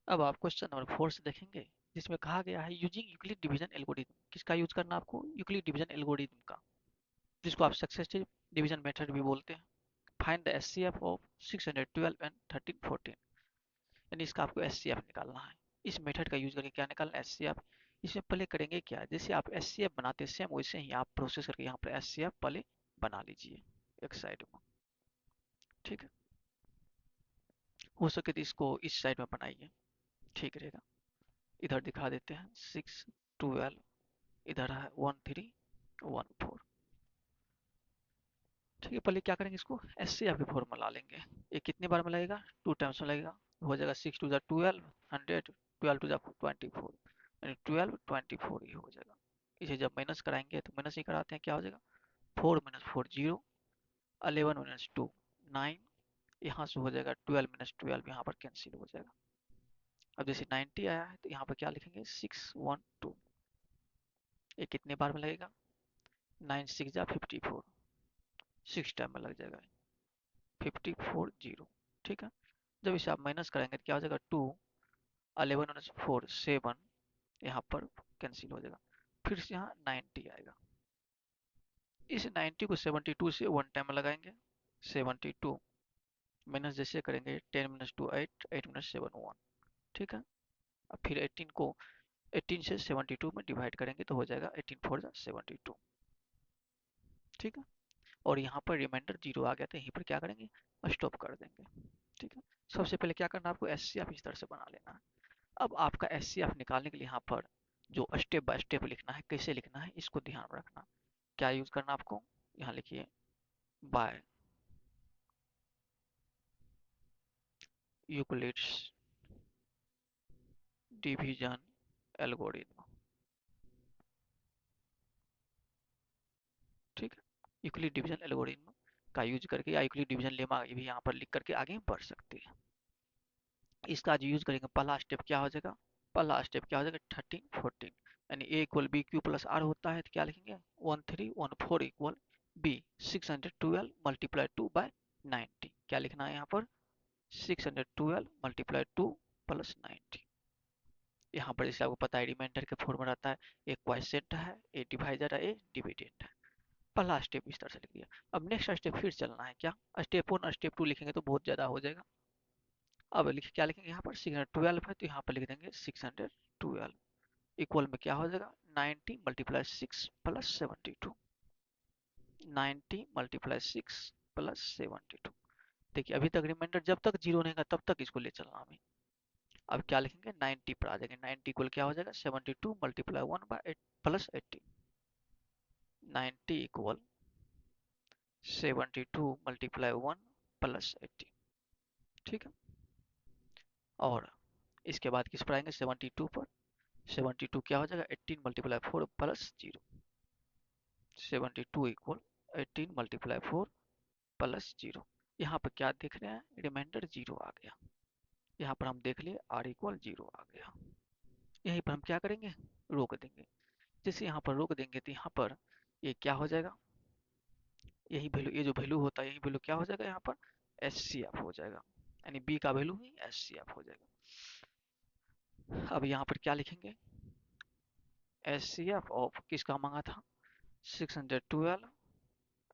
अब आप question number 4 से देखेंगे, जिसमें कहा गया है यूजिंग यूक्लिड डिवीजन एल्गोरिथम। किसका यूज करना आपको? यूक्लिड डिवीजन एल्गोरिथम का, जिसको आप सक्सेसिव डिवीजन मेथड भी बोलते हैं। Find the HCF of 612 and 1314। यानी इसका आपको एचसीएफ निकालना है। इस मेथड का यूज करके क्या निकालना है? एचसीएफ। इसमें पहले करेंगे क्या, जैसे आप एचसीएफ बनाते हैं सेम वैसे ही आप प्रोसेस करके यहाँ पर एचसीएफ पहले बना लीजिए एक साइड में। ठीक है, हो सके तो इसको इस साइड में बनाइए, ठीक रहेगा। इधर दिखा देते हैं 612, इधर है 1314। ठीक है, पहले क्या करेंगे, इसको एस सी एफ की फॉर्मूला लेंगे। ये कितने बार में लगेगा? 2 टाइम्स में लगेगा। हो जाएगा 6 2 12, 100, 12 2 24, यानी 12 24 ये हो जाएगा। इसे जब माइनस कराएंगे तो माइनस ही कराते हैं, क्या हो जाएगा? 4 - 4 0, 11 - 2 9। यहाँ से हो जाएगा 12 - 12, यहाँ पर कैंसिल हो जाएगा। अब जैसे 90 आया है तो यहाँ पर क्या लिखेंगे? 612। ये कितने बार में लगेगा? 9 6 जा 54, 6 टाइम में लग जाएगा, 54 0। ठीक है, जब इसे आप माइनस करेंगे तो क्या हो जाएगा? 2 11 - 4 7, यहाँ पर कैंसिल हो जाएगा। फिर से यहाँ 90 आएगा। इस 90 को 72 से 1 टाइम में लगाएंगे, 72 माइनस जैसे करेंगे 10 - 2 8, 8 - 7 1। ठीक है, अब फिर 18 को 18 से 72 में डिवाइड करेंगे तो हो जाएगा 18 4 जा 72। ठीक है, और यहाँ पर रिमाइंडर 0 आ गया तो यहीं पर क्या करेंगे? स्टॉप कर देंगे। ठीक है, सबसे पहले क्या करना है आपको? एस सी एफ इस तरह से बना लेना है। अब आपका एस सी एफ निकालने के लिए यहाँ पर जो स्टेप बाय स्टेप लिखना है, कैसे लिखना है, इसको ध्यान में रखना। क्या यूज करना आपको? यहाँ लिखिए बाय यूक्लिड्स डिवीजन एल्गोरिथम। ठीक है, यूक्लिड डिवीजन एल्गोरिथम का यूज करके या यूक्लिड डिवीजन लेमा ये भी यहाँ पर लिख करके आगे बढ़ सकते हैं। इसका जो यूज करेंगे, पहला स्टेप क्या हो जाएगा? पहला स्टेप क्या हो जाएगा? 13 14, यानी a equal b q plus r होता है तो क्या लिखेंगे? 1314 इक्वल बी 612 मल्टीप्लाई 2 बाय 90। क्या लिखना है यहाँ पर? 612 मल्टीप्लाई 2 प्लस 90। यहाँ पर जैसे आपको पता है रिमाइंडर के फॉर्म रहता है, ए क्वाइसेंट है, ए डिवाइजर है, ए डिविडेंड है। पहला स्टेप इस तरह से लिख दिया। अब नेक्स्ट स्टेप फिर चलना है, क्या स्टेप 1 और स्टेप 2 लिखेंगे तो बहुत ज्यादा हो जाएगा। अब लिख क्या लिखेंगे यहाँ पर? 612 है तो यहाँ पर लिख देंगे 612 इक्वल में क्या हो जाएगा? 90 मल्टीप्लाई 6 प्लस 72। 90 multiply 6 plus 72। देखिए अभी तक रिमाइंडर जब तक जीरो नहीं होगा तब तक इसको ले चलना हमें। अब क्या लिखेंगे? 90 पर आ जाएंगे। 90 इक्वल क्या हो जाएगा? 72 multiply 1 by 8 plus 80। 90 equal 72 multiply 1 plus 80। ठीक है, और इसके बाद किस पर आएंगे? 72 पर। 72 क्या हो जाएगा? 18 multiply 4 plus 0। 72 equal 18 multiply 4 plus 0। यहाँ पर क्या देख रहे हैं? रिमाइंडर 0 आ गया। यहाँ पर हम देख लिए r इक्वल 0 आ गया। यहीं पर हम क्या करेंगे? रोक देंगे। जैसे यहाँ पर रोक देंगे तो यहाँ पर ये क्या हो जाएगा? यही वैल्यू, ये जो वैल्यू होता है यही वैल्यू क्या हो जाएगा? यहाँ पर एच सी एफ हो जाएगा, यानी बी का वैल्यू ही एच सी एफ हो जाएगा। अब यहाँ पर क्या लिखेंगे? एच सी एफ ऑफ किसका मांगा था? 612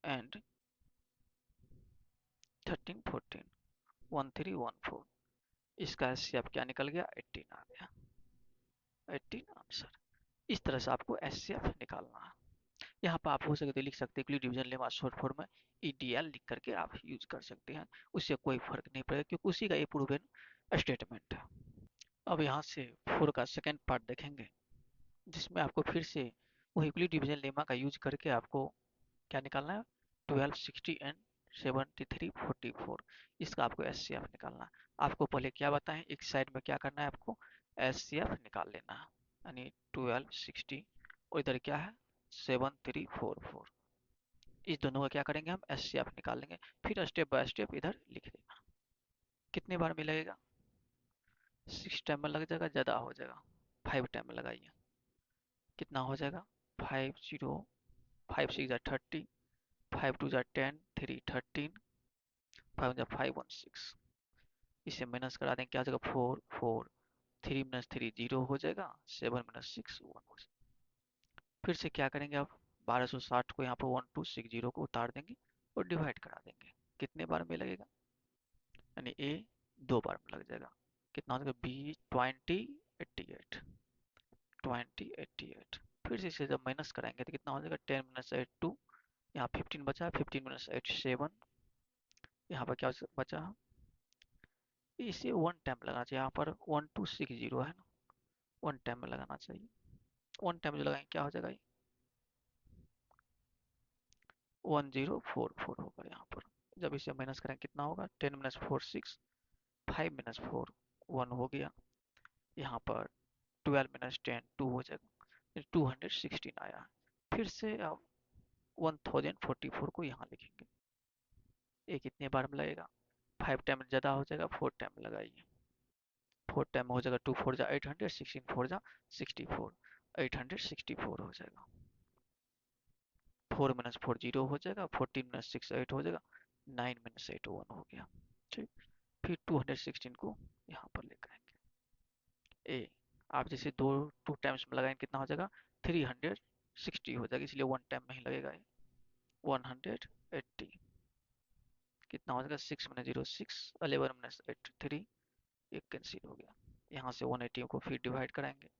एंड 1314, 1314। इसका एच सी एफ क्या निकल गया? 18 आ गया। 18 आंसर। इस तरह से आपको एच सी एफ निकालना है। यहाँ पर आप हो सके तो लिख सकते हैं डिवीजन लेमा शॉर्ट फॉर्म में ईडीएल लिख करके आप यूज कर सकते हैं। उससे कोई फर्क नहीं पड़ेगा क्योंकि उसी का ये प्रूवन स्टेटमेंट है। अब यहाँ से 4 का सेकेंड पार्ट देखेंगे, जिसमें आपको फिर से वही डिवीजन लेमा का यूज करके आपको क्या निकालना है? 12 60 एंड 73 44। इसका आपको एस सी एफ निकालना है। आपको पहले क्या बताएं, एक साइड में क्या करना है आपको? एस सी एफ निकाल लेना है, यानी 12 60 और इधर क्या है? 7344। इस दोनों का क्या करेंगे? हम एस सी एफ निकाल लेंगे। फिर स्टेप बाय स्टेप इधर लिख देना। कितने बार में लगेगा? 6 टाइम में लग जाएगा, ज़्यादा हो जाएगा। 5 टाइम में लगाइए, कितना हो जाएगा? 5 0, 5 6 जा 30, 5 2 जा 10, 3 13, 5 जा 5 1 6। इसे माइनस करा देंगे, क्या हो जाएगा? 4 4 3 - 3 0 हो जाएगा, 7 - 6 1 हो जाएगा। फिर से क्या करेंगे आप, 1260 को यहाँ पर 1260 को उतार देंगे और डिवाइड करा देंगे। कितने बार में लगेगा, यानी ए 2 बार में लग जाएगा। कितना हो जाएगा, बी 20 88, 20 88। फिर से इसे जब माइनस कराएंगे तो कितना हो जाएगा, 10 - 8 2, यहाँ 15 बचा, 15 - 8 7, यहाँ पर क्या बचा, इसे 1 टाइम लगाना चाहिए। यहाँ पर 1260 है ना, 1 टाइम में लगाना चाहिए। 1 टाइम जो लगाएंगे क्या हो जाएगा, 1044 होगा यहाँ पर। जब इसे माइनस करेंगे कितना होगा, 10 - 4 6, 5 - 4 1 हो गया। यहाँ पर 12 - 10 2 हो जाएगा, 216 आया। फिर से आप 1044 को यहाँ लिखेंगे। ये कितने बार में लगेगा, 5 टाइम में ज़्यादा हो जाएगा, 4 टाइम में लगाइए। 4 टाइम में हो जाएगा, 2 4 जा 800, 16 4 जा 64, 864 हो जाएगा। 4 - 4 0 हो जाएगा, 14 - 6 8 हो जाएगा, 9 - 8 1 हो गया। ठीक, फिर 216 को यहाँ पर लेकर आएंगे। ए आप जैसे 2 टाइम्स में लगाएंगे कितना हो जाएगा, 360 हो जाएगा, इसलिए 1 टाइम में ही लगेगा। 180 कितना हो जाएगा, 6 - 0 6, 11 - 8 3, एक कैंसिल हो गया। यहाँ से 180 को फिर डिवाइड कराएंगे,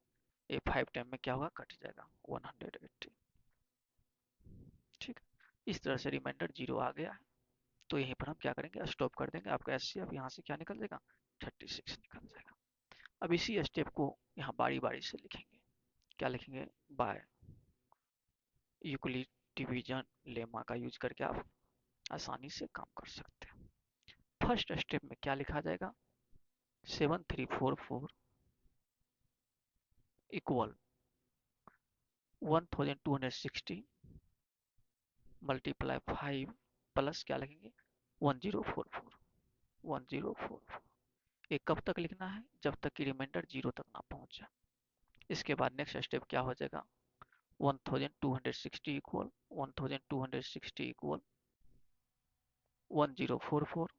ये 5 टाइम में क्या होगा, कट जाएगा 180। ठीक, इस तरह से रिमाइंडर 0 आ गया है। तो यहीं पर हम क्या करेंगे, स्टॉप कर देंगे। आपका एचसीएफ यहाँ से क्या निकल जाएगा, 36 निकल जाएगा। अब इसी स्टेप को यहाँ बारी बारी से लिखेंगे। क्या लिखेंगे, बाय यूक्लिड डिवीजन लेमा का यूज करके आप आसानी से काम कर सकते हैं। फर्स्ट स्टेप में क्या लिखा जाएगा, 7344 इक्वल 1260 मल्टीप्लाई 5 प्लस क्या लिखेंगे, 1044, 1044। ये कब तक लिखना है, जब तक कि रिमाइंडर 0 तक ना पहुंच जाए। इसके बाद नेक्स्ट स्टेप क्या हो जाएगा, 1260 इक्वल 1260 इक्वल 1044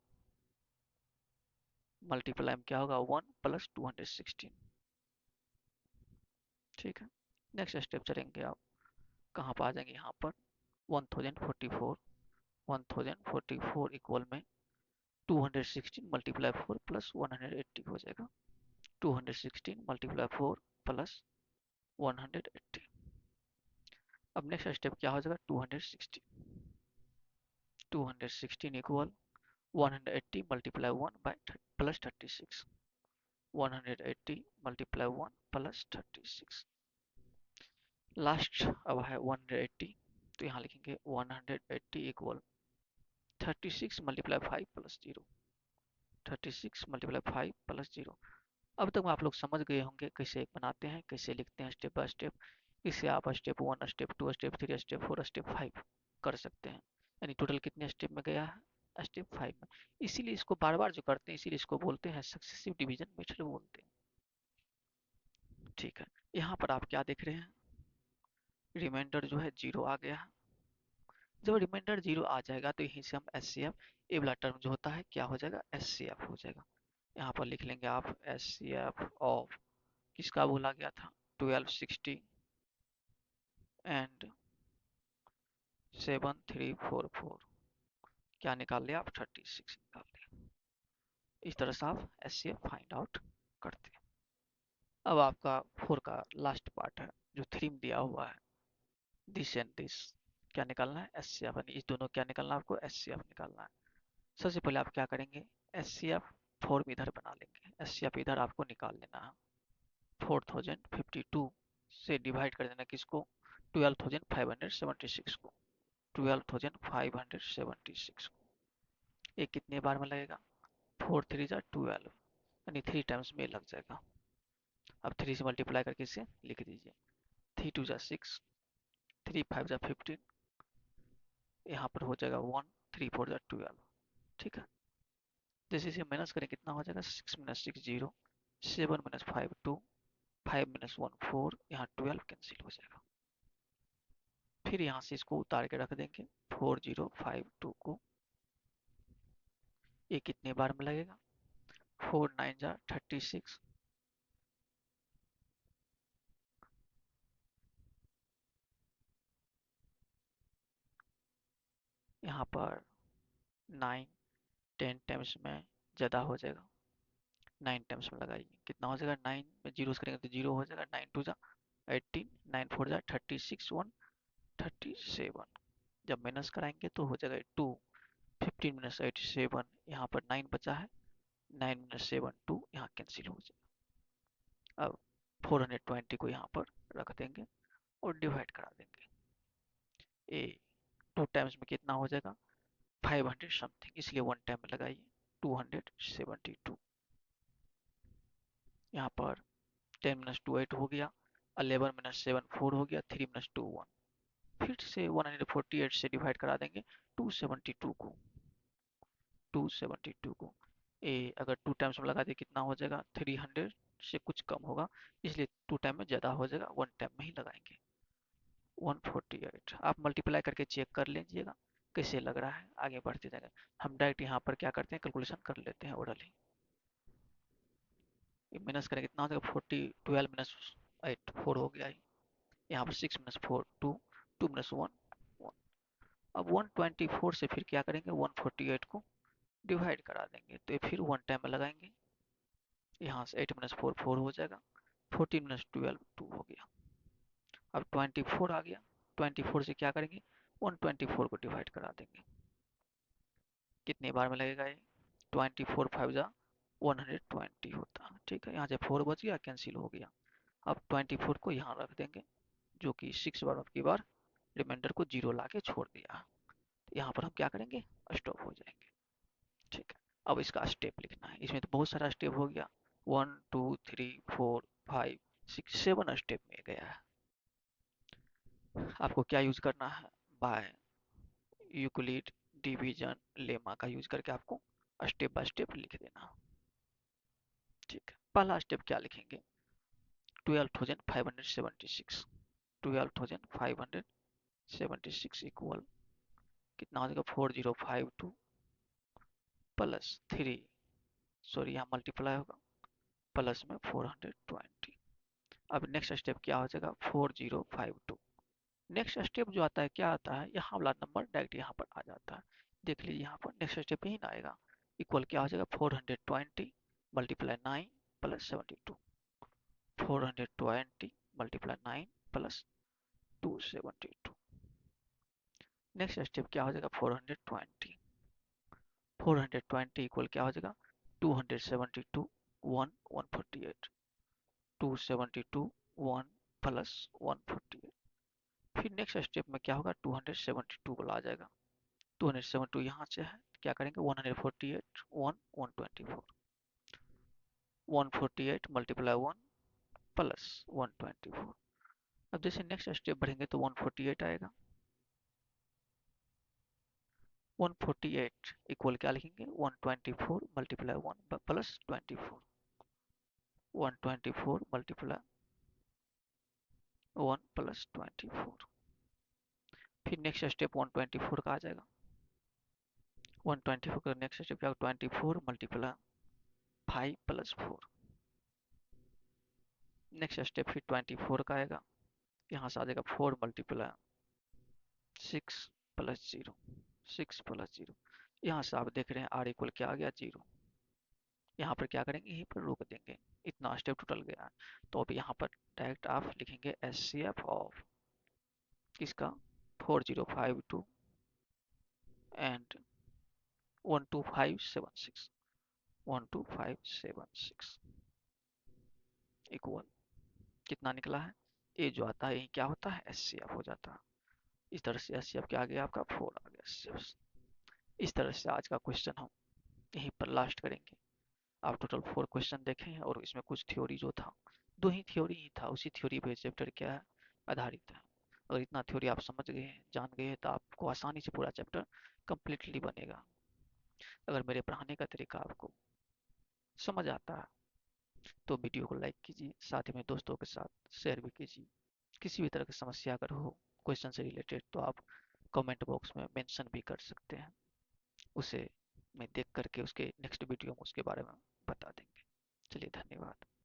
मल्टीप्लाई में क्या होगा, 1 प्लस 216। ठीक है, नेक्स्ट स्टेप चलेंगे आप, कहाँ पर आ जाएंगे, यहाँ पर 1044, 1044 इक्वल में 216 मल्टीप्लाई 4 प्लस 180 हो जाएगा, 216 मल्टीप्लाई 4 प्लस 180। अब नेक्स्ट स्टेप क्या हो जाएगा, 216 equal 180 multiply 1 by plus 36, 180 multiply 1 plus 36। Last अब है 180, तो यहाँ लिखेंगे 180 equal 36 multiply 5 plus 0, 36 multiply 5 plus 0। अब तक आप लोग समझ गए होंगे कैसे बनाते हैं, कैसे लिखते हैं स्टेप बाय स्टेप। इसे आप step 1 step 2 step 3 step 4 step 5 कर सकते हैं। यानी टोटल कितने स्टेप में गया है, स्टेप 5 में। इसीलिए इसको बार बार जो करते हैं, इसीलिए इसको बोलते हैं सक्सेसिव डिवीजन मेथड बोलते हैं। ठीक है, यहाँ पर आप क्या देख रहे हैं, रिमाइंडर जो है 0 आ गया है। जब रिमाइंडर 0 आ जाएगा तो यहीं से हम एस सी एफ, ए वाला टर्म जो होता है क्या हो जाएगा, एस सी एफ हो जाएगा। यहाँ पर लिख लेंगे आप एस सी एफ ऑफ, किसका बोला गया था, 1260 एंड 7344, क्या निकाल लिया आप, 36 निकाल लिया। इस तरह से आप S C F find out करते हैं। अब आपका 4 का लास्ट पार्ट है, जो थीम दिया हुआ है, दिस एंड दिस, क्या निकालना है, एस सी एफ, यानी इस दोनों क्या निकालना है आपको, एस सी एफ निकालना है। सबसे पहले आप क्या करेंगे, एस सी एफ फॉर्म इधर बना लेंगे, एस सी एफ इधर आपको निकाल लेना है। 4052 से डिवाइड कर देना किसको, 12576 को, 12576 को। ये कितने बार में लगेगा, 4 3 जा 12, यानी 3 टाइम्स में लग जाएगा। अब 3 से मल्टीप्लाई करके इसे लिख दीजिए, 3 2 जा 6, 3 5 जा 15, यहाँ पर हो जाएगा 1, 3 4 जा 12। ठीक है, जैसे इसे माइनस करें कितना हो जाएगा, 6 - 6 0, 7 - 5 2, 5 - 1 4, यहाँ 12 कैंसिल हो जाएगा। फिर यहाँ से इसको उतार के रख देंगे 4052 को। ये कितने बार में लगेगा, 4 9 जा 36, यहाँ पर 9 10 टाइम्स में ज़्यादा हो जाएगा, 9 टाइम्स में लगाइए, कितना हो जाएगा, 9 में जीरो करेंगे तो जीरो हो जाएगा, 9 टू जा 18, 9 फोर जा 36, 1 37। जब माइनस कराएंगे तो हो जाएगा 2, 15 माइनस 87, यहाँ पर 9 बचा है, 9 माइनस 7 2, यहाँ कैंसिल हो जाएगा। अब 420 को यहाँ पर रख देंगे और डिवाइड करा देंगे। ए 2 टाइम्स में कितना हो जाएगा, 500 समथिंग, इसलिए 1 टाइम में लगाइए 272। यहाँ पर 10 माइनस 2 8 हो गया, 11 माइनस 7 4 हो गया, 3 माइनस 2 1। फिर से 148 से डिवाइड करा देंगे 272 को, 272 को। ए अगर 2 टाइम्स में लगा दे कितना हो जाएगा, 300 से कुछ कम होगा, इसलिए 2 टाइम में ज़्यादा हो जाएगा, 1 टाइम में ही लगाएंगे। 148 आप मल्टीप्लाई करके चेक कर लीजिएगा कैसे लग रहा है, आगे बढ़ते जाएंगे। हम डायरेक्ट यहाँ पर क्या करते हैं, कैलकुलेशन कर लेते हैं ओरली। माइनस करें कितना हो जाएगा, 40 12 माइनस 8 4 हो गया, यहाँ पर 6 माइनस 4 2, 2 माइनस 1 1। अब 124 से फिर क्या करेंगे, 148 को डिवाइड करा देंगे, तो ये फिर 1 टाइम में लगाएंगे, यहाँ से 8 माइनस 4 4 हो जाएगा, 14 माइनस 12 2 हो गया। अब 24 आ गया, 24 से क्या करेंगे, 124 को डिवाइड करा देंगे, कितनी बार में लगेगा ये, 24 5 जा 120 होता है, ठीक है। यहाँ से 4 बच गया, कैंसिल हो गया। अब 24 को यहाँ रख देंगे, जो कि 6 बार की बार रिमाइंडर को 0 ला के छोड़ दिया। तो यहाँ पर हम क्या करेंगे, स्टॉप हो जाएंगे, ठीक है। अब इसका स्टेप लिखना है, इसमें तो बहुत सारा स्टेप हो गया, 1 2 3 4 5 6 7 स्टेप में गया है। आपको क्या यूज करना है, बाय यूक्लिड डिवीजन लेमा का यूज करके आपको स्टेप बाय स्टेप लिख देना, ठीक है। पहला स्टेप क्या लिखेंगे, 12,576, 12,576 इक्वल कितना हो जाएगा, 4052 प्लस 3, सॉरी यहाँ मल्टीप्लाई होगा, प्लस में 420। अब नेक्स्ट स्टेप क्या हो जाएगा, 4052। नेक्स्ट स्टेप जो आता है क्या आता है, यहाँ वाला नंबर डायरेक्ट यहाँ पर आ जाता है, देख लीजिए यहाँ पर नेक्स्ट स्टेप यही ना आएगा, इक्वल क्या हो जाएगा, 420 multiply 9 plus 72, 420 multiply 9 plus 272। Next step क्या हो जाएगा, 420, 420 इक्वल क्या हो जाएगा, 272 1 148, 272 1 प्लस 148। फिर नेक्स्ट स्टेप में क्या होगा, 272 वाला आ जाएगा, 272 यहाँ से है, क्या करेंगे, 148 1 124, 148 मल्टीप्लाई 1 प्लस 124। अब जैसे नेक्स्ट स्टेप बढ़ेंगे तो 148 आएगा, 148 इक्वल क्या लिखेंगे, 124 मल्टीप्लाई 1 प्लस 24, 124 मल्टीप्लाई 1 प्लस 24। फिर नेक्स्ट स्टेप 124 का आ जाएगा, 124 का नेक्स्ट स्टेप क्या होगा, 24 मल्टीप्लाई 5 प्लस 4। नेक्स्ट स्टेप फिर 24 का आएगा, यहाँ से आ जाएगा 4 मल्टीप्लाई 6 प्लस 0, 6 प्लस 0। यहाँ से आप देख रहे हैं आर इक्वल क्या आ गया, 0। यहाँ पर क्या करेंगे, यहीं पर रोक देंगे, इतना स्टेप टोटल गया है। तो अब यहाँ पर डायरेक्ट आप लिखेंगे एचसीएफ ऑफ किसका, 4052 एंड 12576, 12576 इक्वल कितना निकला है, ये जो आता है ये क्या होता है, एचसीएफ हो जाता है। इस तरह से एचसीएफ क्या आ गया आपका, 4 आ गया एचसीएफ। इस तरह से आज का क्वेश्चन हम यहीं पर लास्ट करेंगे। आप टोटल 4 क्वेश्चन देखें हैं और इसमें कुछ थ्योरी जो था, 2 ही थ्योरी ही था, उसी थ्योरी पे चैप्टर क्या है, आधारित है। अगर इतना थ्योरी आप समझ गए हैं, जान गए हैं, तो आपको आसानी से पूरा चैप्टर कम्प्लीटली बनेगा। अगर मेरे पढ़ाने का तरीका आपको समझ आता है तो वीडियो को लाइक कीजिए, साथ ही में दोस्तों के साथ शेयर भी कीजिए। किसी भी तरह की समस्या अगर हो क्वेश्चन से रिलेटेड तो आप कमेंट बॉक्स में मेंशन भी कर सकते हैं, उसे मैं देख करके उसके नेक्स्ट वीडियो में उसके बारे में बता देंगे। चलिए धन्यवाद।